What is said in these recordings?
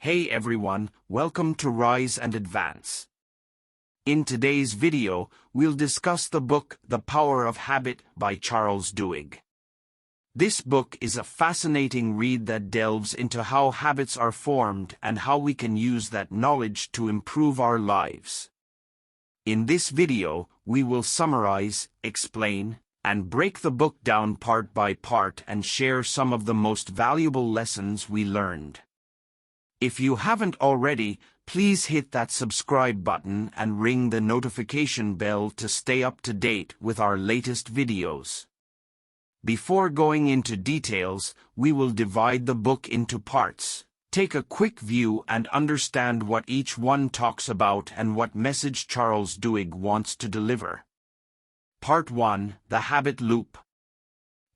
Hey everyone, welcome to Rise and Advance. In today's video, we'll discuss the book The Power of Habit by Charles Duhigg. This book is a fascinating read that delves into how habits are formed and how we can use that knowledge to improve our lives. In this video, we will summarize, explain, and break the book down part by part and share some of the most valuable lessons we learned. If you haven't already, please hit that subscribe button and ring the notification bell to stay up to date with our latest videos. Before going into details, we will divide the book into parts. Take a quick view and understand what each one talks about and what message Charles Duhigg wants to deliver. Part 1: The Habit Loop.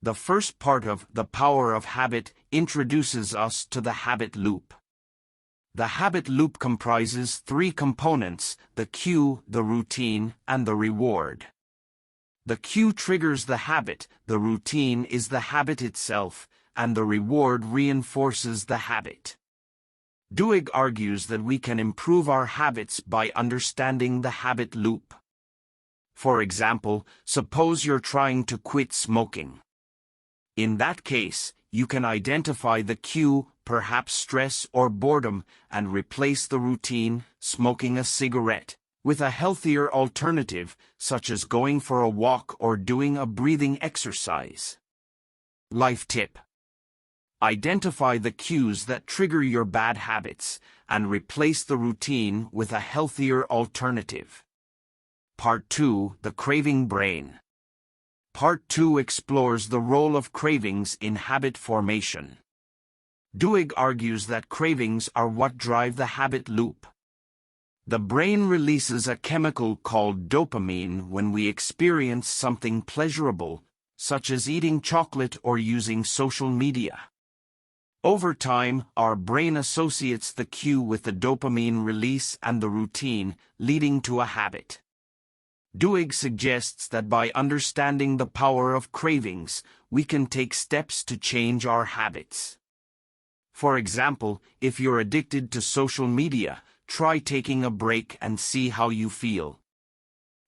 The first part of The Power of Habit introduces us to the habit loop. The habit loop comprises three components: the cue, the routine, and the reward. The cue triggers the habit, the routine is the habit itself, and the reward reinforces the habit. Duhigg argues that we can improve our habits by understanding the habit loop. For example, suppose you're trying to quit smoking. In that case, you can identify the cue, perhaps stress or boredom, and replace the routine, smoking a cigarette, with a healthier alternative, such as going for a walk or doing a breathing exercise. Life tip: identify the cues that trigger your bad habits, and replace the routine with a healthier alternative. Part 2: The Craving Brain. Part 2 explores the role of cravings in habit formation. Duhigg argues that cravings are what drive the habit loop. The brain releases a chemical called dopamine when we experience something pleasurable, such as eating chocolate or using social media. Over time, our brain associates the cue with the dopamine release and the routine, leading to a habit. Duhigg suggests that by understanding the power of cravings, we can take steps to change our habits. For example, if you're addicted to social media, try taking a break and see how you feel.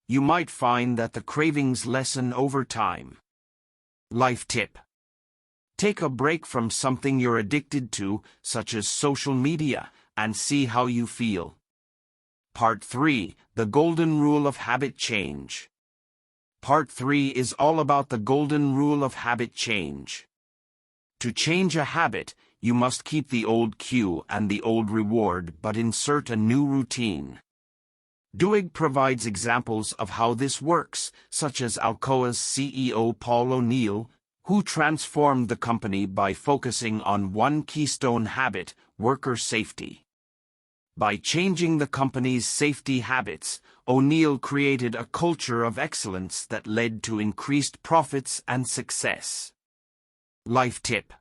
You might find that the cravings lessen over time. Life tip: take a break from something you're addicted to, such as social media, and see how you feel. Part 3: The Golden Rule of Habit Change. Part 3 is all about the golden rule of habit change. To change a habit, you must keep the old cue and the old reward but insert a new routine. Duhigg provides examples of how this works, such as Alcoa's CEO Paul O'Neill, who transformed the company by focusing on one keystone habit: worker safety. By changing the company's safety habits, O'Neill created a culture of excellence that led to increased profits and success. Life tip: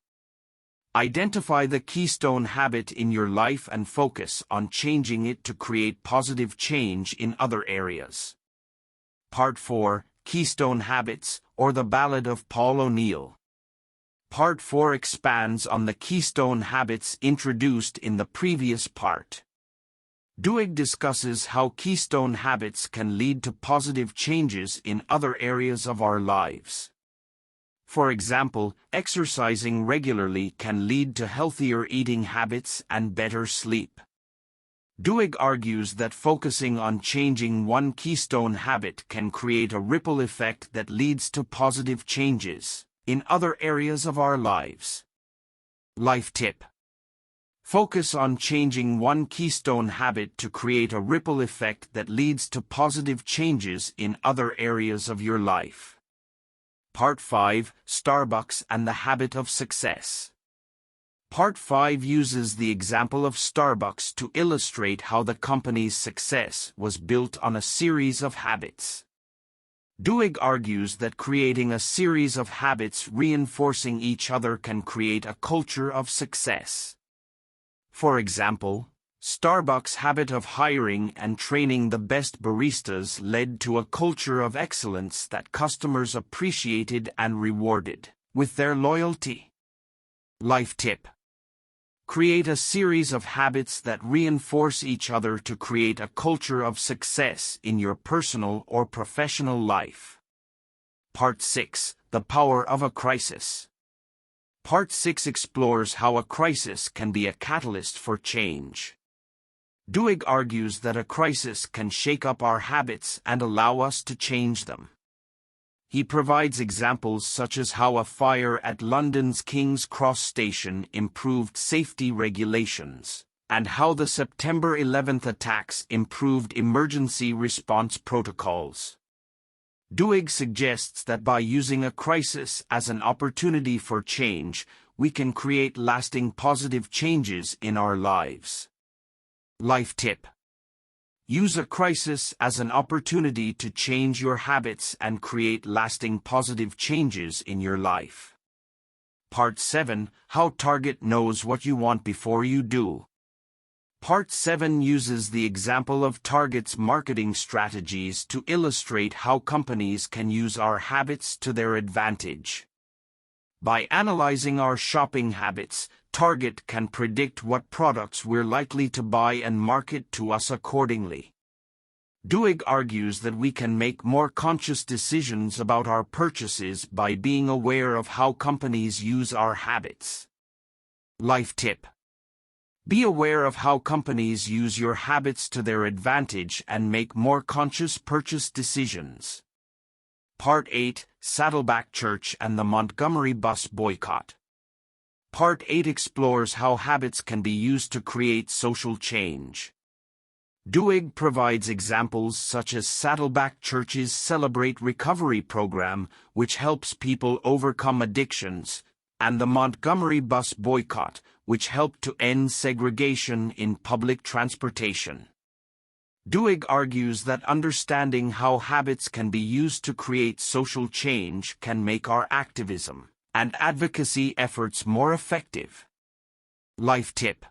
identify the keystone habit in your life and focus on changing it to create positive change in other areas. Part 4: Keystone Habits, or the Ballad of Paul O'Neill. Part 4 expands on the keystone habits introduced in the previous part. Duhigg discusses how keystone habits can lead to positive changes in other areas of our lives. For example, exercising regularly can lead to healthier eating habits and better sleep. Duhigg argues that focusing on changing one keystone habit can create a ripple effect that leads to positive changes in other areas of our lives. Life tip: focus on changing one keystone habit to create a ripple effect that leads to positive changes in other areas of your life. Part 5: Starbucks and the Habit of Success. Part 5 uses the example of Starbucks to illustrate how the company's success was built on a series of habits. Duhigg argues that creating a series of habits reinforcing each other can create a culture of success. For example, Starbucks' habit of hiring and training the best baristas led to a culture of excellence that customers appreciated and rewarded with their loyalty. Life tip: Create a series of habits that reinforce each other to create a culture of success in your personal or professional life. Part 6. The Power of a Crisis. Part 6 explores how a crisis can be a catalyst for change. Duhigg argues that a crisis can shake up our habits and allow us to change them. He provides examples such as how a fire at London's King's Cross station improved safety regulations, and how the September 11th attacks improved emergency response protocols. Duhigg suggests that by using a crisis as an opportunity for change, we can create lasting positive changes in our lives. Life tip: use a crisis as an opportunity to change your habits and create lasting positive changes in your life. Part 7. How Target knows what you want before you do. Part 7 uses the example of Target's marketing strategies to illustrate how companies can use our habits to their advantage. By analyzing our shopping habits, Target can predict what products we're likely to buy and market to us accordingly. Duhigg argues that we can make more conscious decisions about our purchases by being aware of how companies use our habits. Life tip: be aware of how companies use your habits to their advantage and make more conscious purchase decisions. Part 8. Saddleback Church and the Montgomery Bus Boycott. Part 8 explores how habits can be used to create social change. Duhigg provides examples such as Saddleback Church's Celebrate Recovery program, which helps people overcome addictions, and the Montgomery Bus Boycott, which helped to end segregation in public transportation. Duhigg argues that understanding how habits can be used to create social change can make our activism and advocacy efforts more effective. Life tip: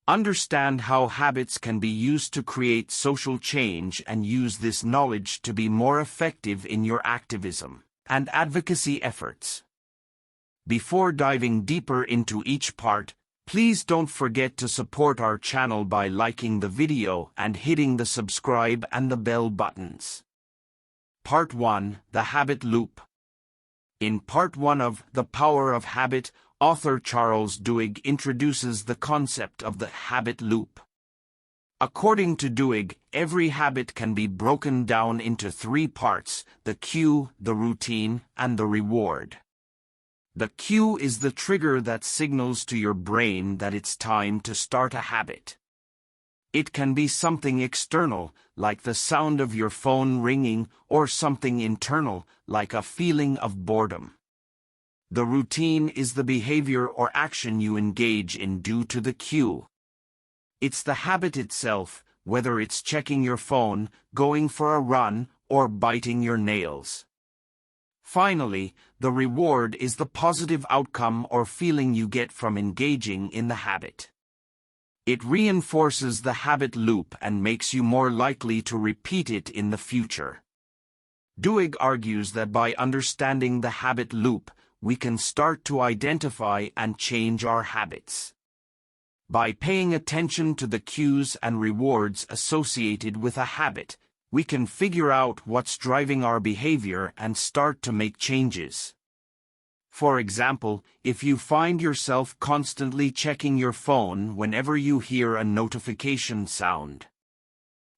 understand how habits can be used to create social change and use this knowledge to be more effective in your activism and advocacy efforts. Before diving deeper into each part, please don't forget to support our channel by liking the video and hitting the subscribe and the bell buttons. Part 1. The Habit Loop. In Part 1 of The Power of Habit, author Charles Duhigg introduces the concept of the habit loop. According to Duhigg, every habit can be broken down into 3 parts: the cue, the routine, and the reward. The cue is the trigger that signals to your brain that it's time to start a habit. It can be something external, like the sound of your phone ringing, or something internal, like a feeling of boredom. The routine is the behavior or action you engage in due to the cue. It's the habit itself, whether it's checking your phone, going for a run, or biting your nails. Finally, the reward is the positive outcome or feeling you get from engaging in the habit. It reinforces the habit loop and makes you more likely to repeat it in the future. Duhigg argues that by understanding the habit loop, we can start to identify and change our habits. By paying attention to the cues and rewards associated with a habit, we can figure out what's driving our behavior and start to make changes. For example, if you find yourself constantly checking your phone whenever you hear a notification sound,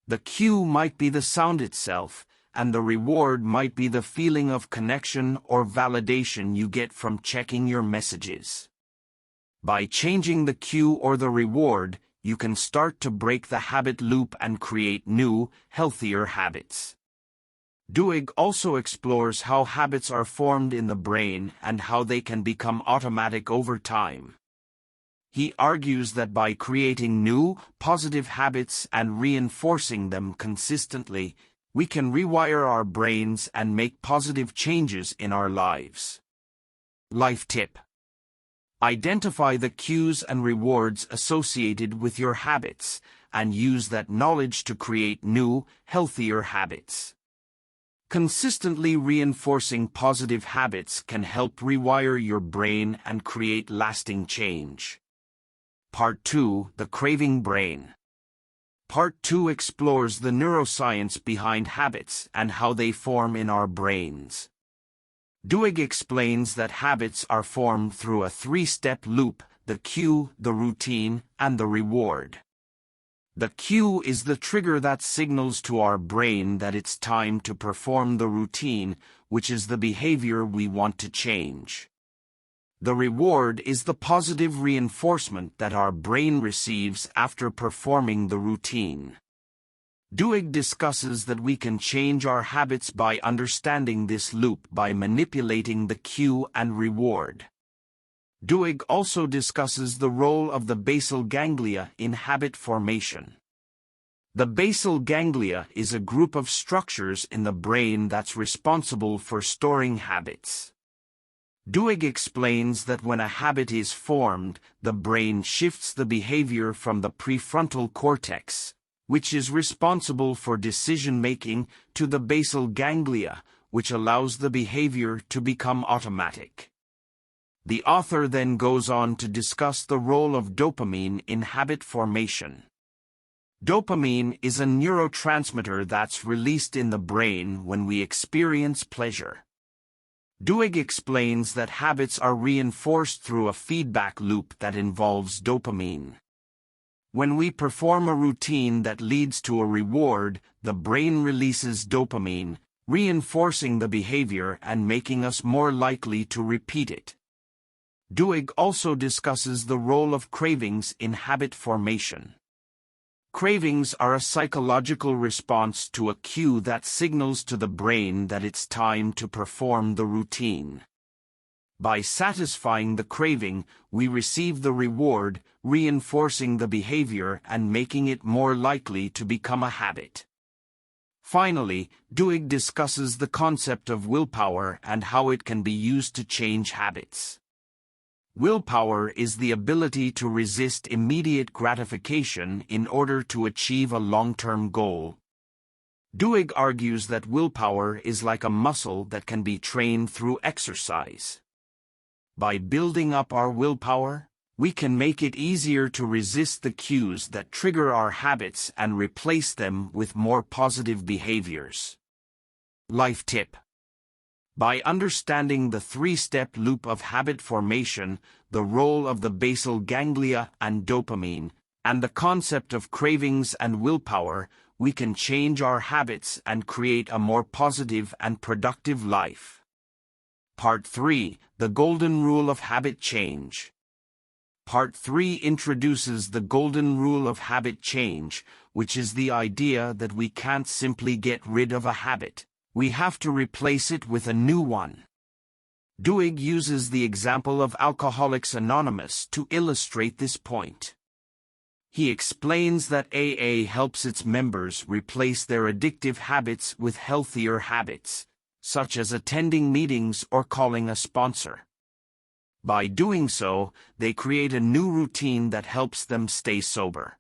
the cue might be the sound itself, and the reward might be the feeling of connection or validation you get from checking your messages. By changing the cue or the reward, you can start to break the habit loop and create new, healthier habits. Duhigg also explores how habits are formed in the brain and how they can become automatic over time. He argues that by creating new, positive habits and reinforcing them consistently, we can rewire our brains and make positive changes in our lives. Life tip: identify the cues and rewards associated with your habits, and use that knowledge to create new, healthier habits. Consistently reinforcing positive habits can help rewire your brain and create lasting change. Part 2, The Craving Brain. Part 2 explores the neuroscience behind habits and how they form in our brains. Duhigg explains that habits are formed through a three-step loop: the cue, the routine, and the reward. The cue is the trigger that signals to our brain that it's time to perform the routine, which is the behavior we want to change. The reward is the positive reinforcement that our brain receives after performing the routine. Duhigg discusses that we can change our habits by understanding this loop by manipulating the cue and reward. Duhigg also discusses the role of the basal ganglia in habit formation. The basal ganglia is a group of structures in the brain that's responsible for storing habits. Duhigg explains that when a habit is formed, the brain shifts the behavior from the prefrontal cortex, which is responsible for decision-making, to the basal ganglia, which allows the behavior to become automatic. The author then goes on to discuss the role of dopamine in habit formation. Dopamine is a neurotransmitter that's released in the brain when we experience pleasure. Duhigg explains that habits are reinforced through a feedback loop that involves dopamine. When we perform a routine that leads to a reward, the brain releases dopamine, reinforcing the behavior and making us more likely to repeat it. Duhigg also discusses the role of cravings in habit formation. Cravings are a psychological response to a cue that signals to the brain that it's time to perform the routine. By satisfying the craving, we receive the reward, reinforcing the behavior and making it more likely to become a habit. Finally, Duhigg discusses the concept of willpower and how it can be used to change habits. Willpower is the ability to resist immediate gratification in order to achieve a long-term goal. Duhigg argues that willpower is like a muscle that can be trained through exercise. By building up our willpower, we can make it easier to resist the cues that trigger our habits and replace them with more positive behaviors. Life tip: by understanding the three-step loop of habit formation, the role of the basal ganglia and dopamine, and the concept of cravings and willpower, we can change our habits and create a more positive and productive life. Part 3: The Golden Rule of Habit Change. Part 3 introduces the Golden Rule of Habit Change, which is the idea that we can't simply get rid of a habit. We have to replace it with a new one. Duhigg uses the example of Alcoholics Anonymous to illustrate this point. He explains that AA helps its members replace their addictive habits with healthier habits, such as attending meetings or calling a sponsor. By doing so, they create a new routine that helps them stay sober.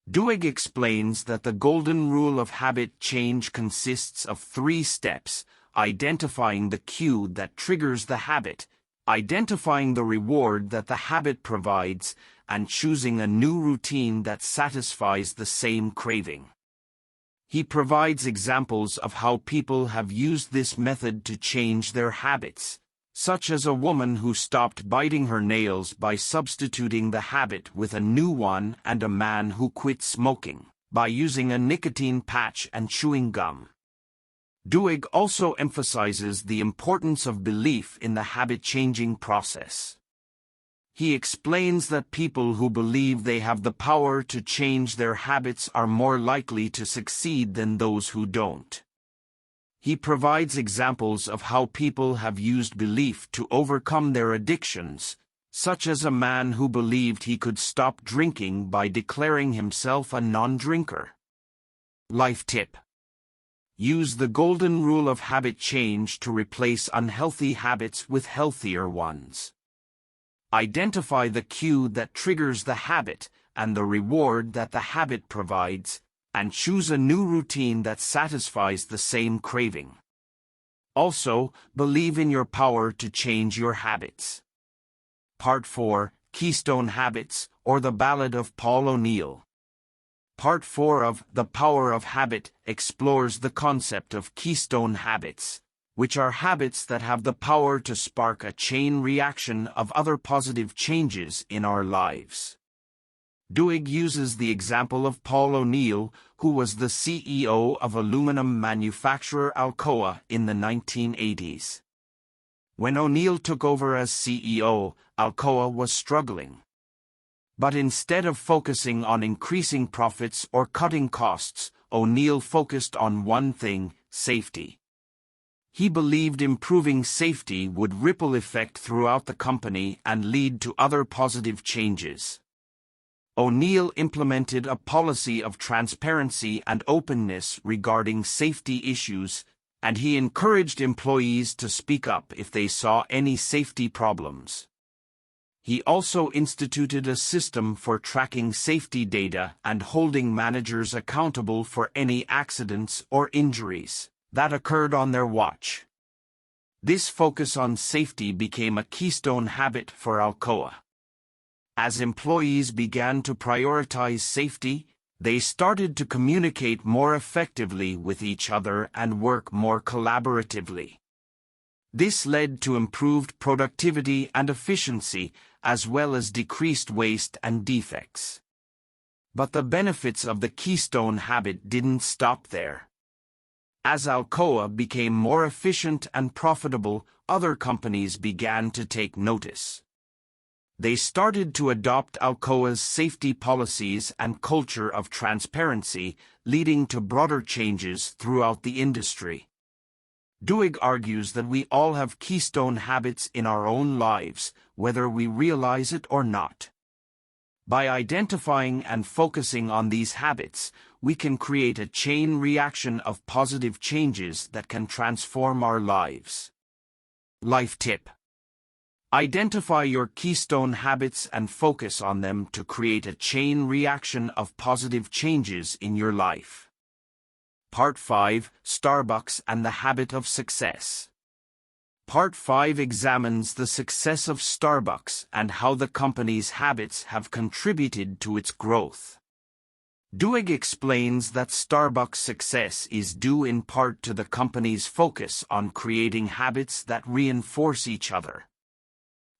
Duhigg explains that the golden rule of habit change consists of 3 steps: identifying the cue that triggers the habit, identifying the reward that the habit provides, and choosing a new routine that satisfies the same craving. He provides examples of how people have used this method to change their habits, such as a woman who stopped biting her nails by substituting the habit with a new one, and a man who quit smoking by using a nicotine patch and chewing gum. Duhigg also emphasizes the importance of belief in the habit-changing process. He explains that people who believe they have the power to change their habits are more likely to succeed than those who don't. He provides examples of how people have used belief to overcome their addictions, such as a man who believed he could stop drinking by declaring himself a non-drinker. Life tip: use the golden rule of habit change to replace unhealthy habits with healthier ones. Identify the cue that triggers the habit and the reward that the habit provides, and choose a new routine that satisfies the same craving. Also, believe in your power to change your habits. Part 4: Keystone Habits, or The Ballad of Paul O'Neill. Part 4 of The Power of Habit explores the concept of keystone habits, which are habits that have the power to spark a chain reaction of other positive changes in our lives. Duhigg uses the example of Paul O'Neill, who was the CEO of aluminum manufacturer Alcoa in the 1980s. When O'Neill took over as CEO, Alcoa was struggling. But instead of focusing on increasing profits or cutting costs, O'Neill focused on one thing: safety. He believed improving safety would ripple effect throughout the company and lead to other positive changes. O'Neill implemented a policy of transparency and openness regarding safety issues, and he encouraged employees to speak up if they saw any safety problems. He also instituted a system for tracking safety data and holding managers accountable for any accidents or injuries that occurred on their watch. This focus on safety became a keystone habit for Alcoa. As employees began to prioritize safety, they started to communicate more effectively with each other and work more collaboratively. This led to improved productivity and efficiency, as well as decreased waste and defects. But the benefits of the keystone habit didn't stop there. As Alcoa became more efficient and profitable, other companies began to take notice. They started to adopt Alcoa's safety policies and culture of transparency, leading to broader changes throughout the industry. Duhigg argues that we all have keystone habits in our own lives, whether we realize it or not. By identifying and focusing on these habits, we can create a chain reaction of positive changes that can transform our lives. Life tip: identify your keystone habits and focus on them to create a chain reaction of positive changes in your life. Part 5: Starbucks and the Habit of Success. Part 5 examines the success of Starbucks and how the company's habits have contributed to its growth. Duhigg explains that Starbucks' success is due in part to the company's focus on creating habits that reinforce each other.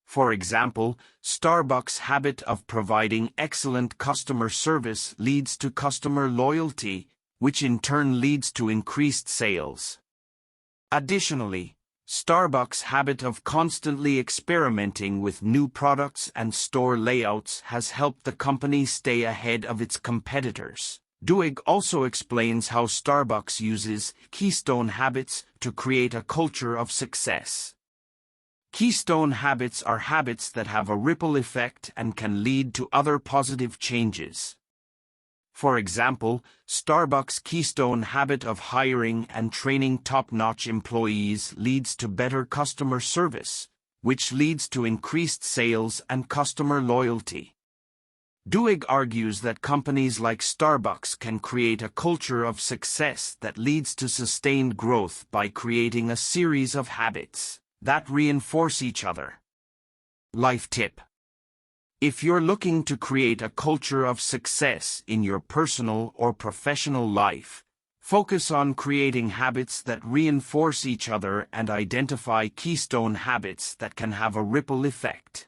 For example, Starbucks' habit of providing excellent customer service leads to customer loyalty, which in turn leads to increased sales. Additionally, Starbucks' habit of constantly experimenting with new products and store layouts has helped the company stay ahead of its competitors. Duhigg also explains how Starbucks uses keystone habits to create a culture of success. Keystone habits are habits that have a ripple effect and can lead to other positive changes. For example, Starbucks' keystone habit of hiring and training top-notch employees leads to better customer service, which leads to increased sales and customer loyalty. Duhigg argues that companies like Starbucks can create a culture of success that leads to sustained growth by creating a series of habits that reinforce each other. Life tip: if you're looking to create a culture of success in your personal or professional life, focus on creating habits that reinforce each other and identify keystone habits that can have a ripple effect.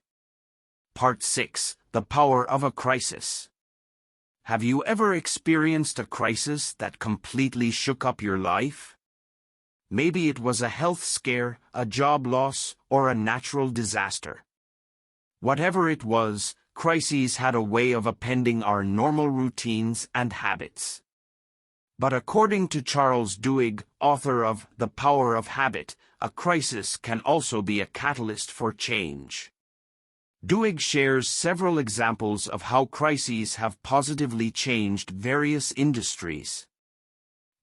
Part 6: The Power of a Crisis. Have you ever experienced a crisis that completely shook up your life? Maybe it was a health scare, a job loss, or a natural disaster. Whatever it was, crises had a way of upending our normal routines and habits. But according to Charles Duhigg, author of The Power of Habit, a crisis can also be a catalyst for change. Duhigg shares several examples of how crises have positively changed various industries.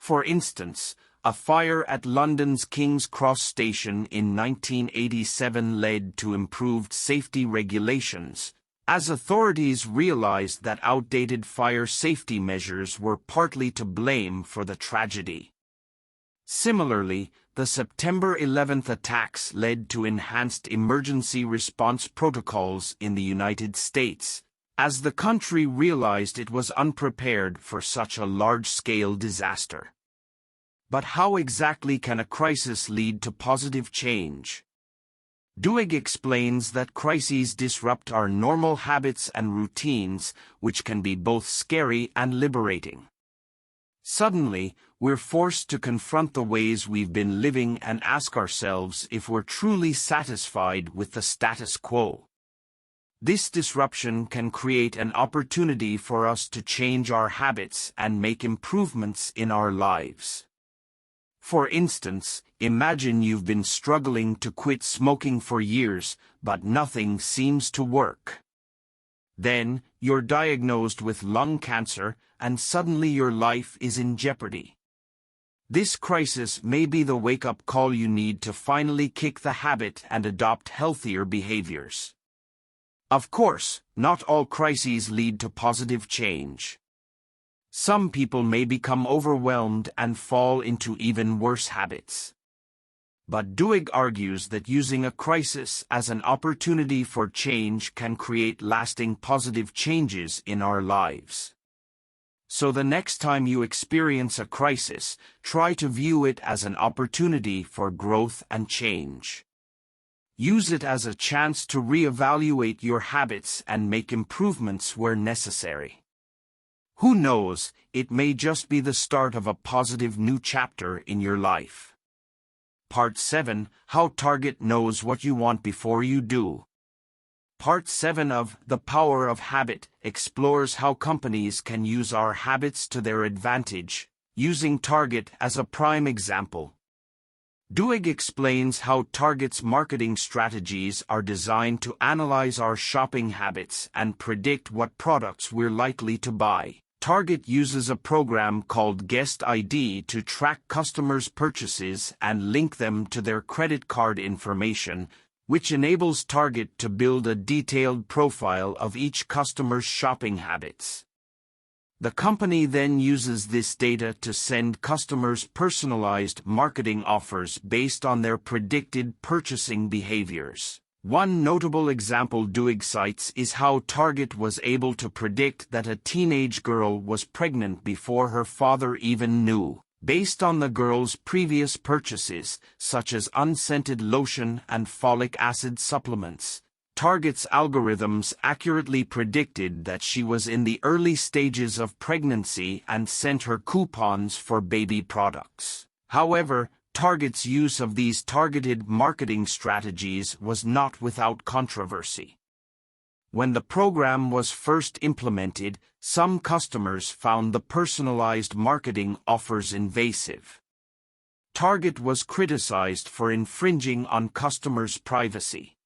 For instance, a fire at London's King's Cross station in 1987 led to improved safety regulations, as authorities realized that outdated fire safety measures were partly to blame for the tragedy. Similarly, the September 11th attacks led to enhanced emergency response protocols in the United States, as the country realized it was unprepared for such a large-scale disaster. But how exactly can a crisis lead to positive change? Duhigg explains that crises disrupt our normal habits and routines, which can be both scary and liberating. Suddenly, we're forced to confront the ways we've been living and ask ourselves if we're truly satisfied with the status quo. This disruption can create an opportunity for us to change our habits and make improvements in our lives. For instance, imagine you've been struggling to quit smoking for years, but nothing seems to work. Then, you're diagnosed with lung cancer, and suddenly your life is in jeopardy. This crisis may be the wake-up call you need to finally kick the habit and adopt healthier behaviors. Of course, not all crises lead to positive change. Some people may become overwhelmed and fall into even worse habits. But Duhigg argues that using a crisis as an opportunity for change can create lasting positive changes in our lives. So the next time you experience a crisis, try to view it as an opportunity for growth and change. Use it as a chance to reevaluate your habits and make improvements where necessary. Who knows, it may just be the start of a positive new chapter in your life. Part 7, How Target Knows What You Want Before You Do. Part 7 of The Power of Habit explores how companies can use our habits to their advantage, using Target as a prime example. Duhigg explains how Target's marketing strategies are designed to analyze our shopping habits and predict what products we're likely to buy. Target uses a program called Guest ID to track customers' purchases and link them to their credit card information, which enables Target to build a detailed profile of each customer's shopping habits. The company then uses this data to send customers personalized marketing offers based on their predicted purchasing behaviors. One notable example Duhigg cites is how Target was able to predict that a teenage girl was pregnant before her father even knew, based on the girl's previous purchases, such as unscented lotion and folic acid supplements. Target's algorithms accurately predicted that she was in the early stages of pregnancy and sent her coupons for baby products. However, Target's use of these targeted marketing strategies was not without controversy. When the program was first implemented, some customers found the personalized marketing offers invasive. Target was criticized for infringing on customers' privacy.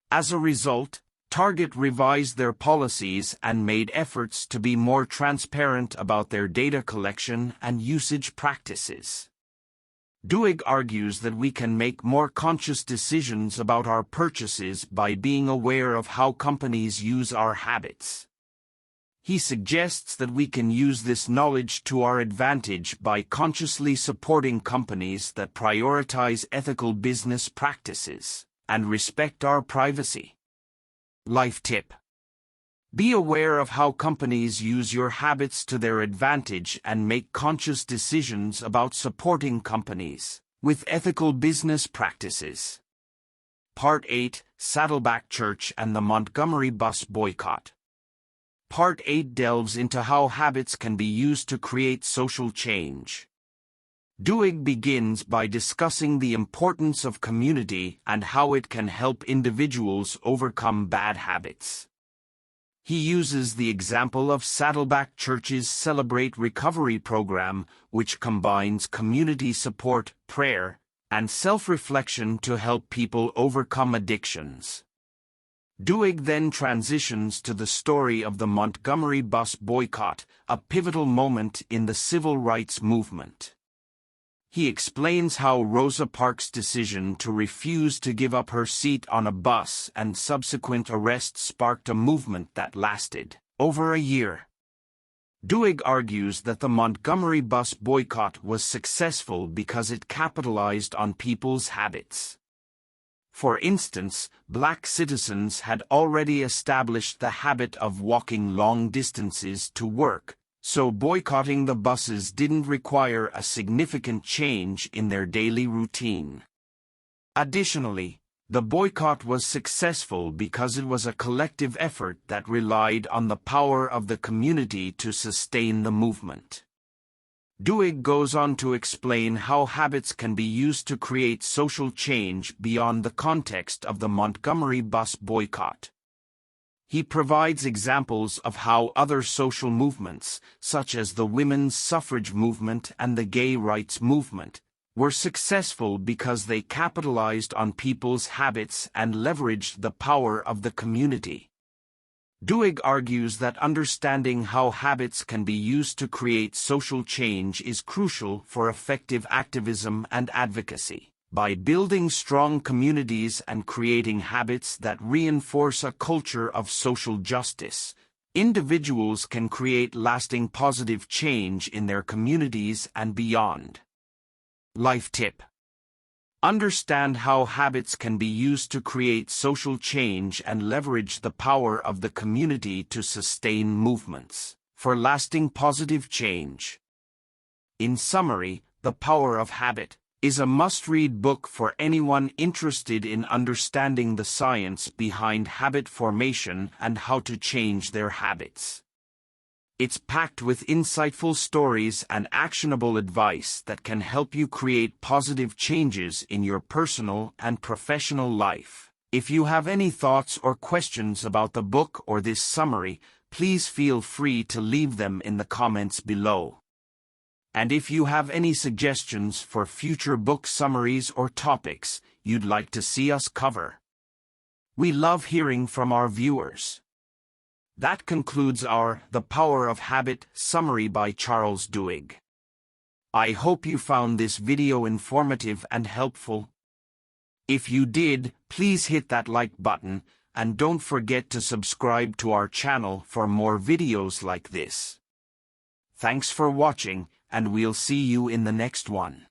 As a result, Target revised their policies and made efforts to be more transparent about their data collection and usage practices. Duhigg argues that we can make more conscious decisions about our purchases by being aware of how companies use our habits. He suggests that we can use this knowledge to our advantage by consciously supporting companies that prioritize ethical business practices and respect our privacy. Life tip: be aware of how companies use your habits to their advantage and make conscious decisions about supporting companies with ethical business practices. Part 8, Saddleback Church and the Montgomery Bus Boycott. Part 8 delves into how habits can be used to create social change. Duhigg begins by discussing the importance of community and how it can help individuals overcome bad habits. He uses the example of Saddleback Church's Celebrate Recovery program, which combines community support, prayer, and self-reflection to help people overcome addictions. Duhigg then transitions to the story of the Montgomery bus boycott, a pivotal moment in the civil rights movement. He explains how Rosa Parks' decision to refuse to give up her seat on a bus and subsequent arrest sparked a movement that lasted over a year. Duhigg argues that the Montgomery bus boycott was successful because it capitalized on people's habits. For instance, black citizens had already established the habit of walking long distances to work, so boycotting the buses didn't require a significant change in their daily routine. Additionally, the boycott was successful because it was a collective effort that relied on the power of the community to sustain the movement. Duhigg goes on to explain how habits can be used to create social change beyond the context of the Montgomery bus boycott. He provides examples of how other social movements, such as the women's suffrage movement and the gay rights movement, were successful because they capitalized on people's habits and leveraged the power of the community. Duhigg argues that understanding how habits can be used to create social change is crucial for effective activism and advocacy. By building strong communities and creating habits that reinforce a culture of social justice, individuals can create lasting positive change in their communities and beyond. Life tip: understand how habits can be used to create social change and leverage the power of the community to sustain movements for lasting positive change. In summary, The Power of Habit is a must-read book for anyone interested in understanding the science behind habit formation and how to change their habits. It's packed with insightful stories and actionable advice that can help you create positive changes in your personal and professional life. If you have any thoughts or questions about the book or this summary, please feel free to leave them in the comments below. And if you have any suggestions for future book summaries or topics you'd like to see us cover, we love hearing from our viewers. That concludes our The Power of Habit summary by Charles Duhigg. I hope you found this video informative and helpful. If you did, please hit that like button, and don't forget to subscribe to our channel for more videos like this. Thanks for watching, and we'll see you in the next one.